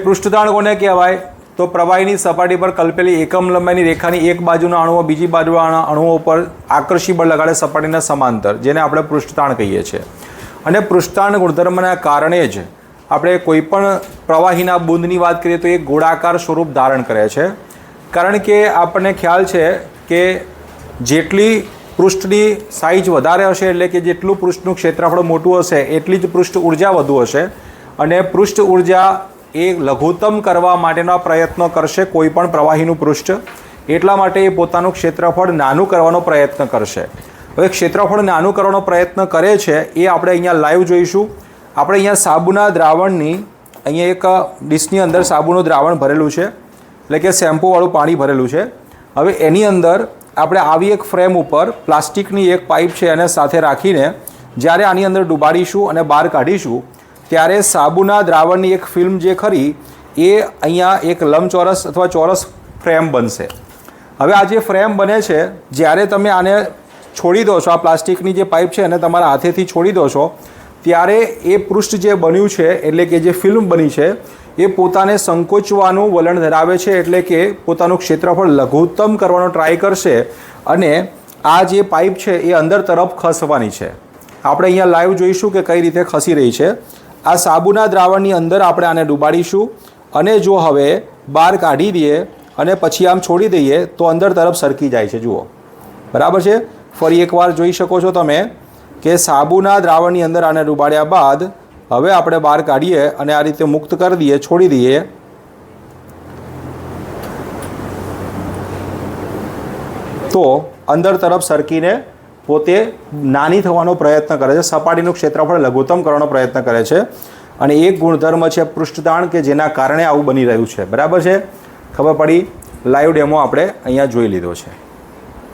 પૃષ્ઠતાણ કોને કહેવાય? તો પ્રવાહીની સપાટી પર કલ્પેલી એકમ લંબાઈની રેખાની એક બાજુના અણુઓ બીજી બાજુના અણુઓ પર આકર્ષી બળ લગાડે સપાટીના સમાંતર, જેને આપણે પૃષ્ઠતાણ કહીએ છીએ. અને પૃષ્ઠતાણ ગુણધર્મના કારણે જ આપણે કોઈપણ પ્રવાહીના બુંદની વાત કરીએ તો એ ગોળાકાર સ્વરૂપ ધારણ કરે છે. કારણ કે આપણને ખ્યાલ છે કે જેટલી પૃષ્ઠની સાઇઝ વધારે હશે એટલે કે જેટલું પૃષ્ઠનું ક્ષેત્રફળ મોટું હશે એટલી જ પૃષ્ઠ ઉર્જા વધુ હશે. અને પૃષ્ઠ ઉર્જા એ લઘુત્તમ કરવા માટેના પ્રયત્નો કરશે કોઈપણ પ્રવાહીનું પૃષ્ઠ. એટલા માટે એ પોતાનું ક્ષેત્રફળ નાનું કરવાનો પ્રયત્ન કરશે. હવે ક્ષેત્રફળ નાનું કરવાનો પ્રયત્ન કરે છે એ આપણે અહીંયા લાઈવ જોઈશું. આપણે અહીંયા સાબુના દ્રાવણની અહીંયા એક ડીશની અંદર સાબુનું દ્રાવણ ભરેલું છે, એટલે કે શેમ્પૂવાળું પાણી ભરેલું છે. હવે એની અંદર આપણે આવી એક ફ્રેમ ઉપર પ્લાસ્ટિકની એક પાઇપ છે એને સાથે રાખીને જ્યારે આની અંદર ડૂબાડીશું અને બહાર કાઢીશું ત્યારે સાબુના દ્રાવણની એક ફિલ્મ જે ખરી એ અહીંયા એક લંબચોરસ અથવા ચોરસ ફ્રેમ બનશે. હવે આ જે ફ્રેમ બને છે જ્યારે તમે આને છોડી દો છો, આ પ્લાસ્ટિકની જે પાઇપ છે એને તમારા હાથેથી છોડી દો છો ત્યારે એ પૃષ્ઠ જે બન્યું છે એટલે કે જે ફિલ્મ બની છે એ પોતાને સંકોચવાનું વલણ ધરાવે છે, એટલે કે પોતાનું ક્ષેત્રફળ લઘુત્તમ કરવાનો ટ્રાય કરશે અને આ જે પાઇપ છે એ અંદર તરફ ખસવાની છે. આપણે અહીંયા લાઈવ જોઈશું કે કઈ રીતે ખસી રહી છે. આ સાબુના દ્રાવણની અંદર આપણે આને ડૂબાડીશું અને જો હવે બહાર કાઢી દઈએ અને પછી આમ છોડી દઈએ તો અંદર તરફ સરકી જાય છે. જુઓ, બરાબર છે. ફરી એકવાર જોઈ શકો છો તમે કે સાબુના દ્રાવણની અંદર આને ડૂબાડ્યા બાદ હવે આપણે બહાર કાઢીએ અને આ રીતે મુક્ત કરી દઈએ, છોડી દઈએ તો અંદર તરફ સરકીને પોતે નાની થવાનો પ્રયત્ન કરે છે, સપાટીનું ક્ષેત્રફળ લઘુત્તમ કરવાનો પ્રયત્ન કરે છે. અને એક ગુણધર્મ છે પૃષ્ઠતાણ કે જેના કારણે આવું બની રહ્યું છે. બરાબર છે, ખબર પડી. લાઈવ ડેમો આપણે અહીંયા જોઈ લીધો છે.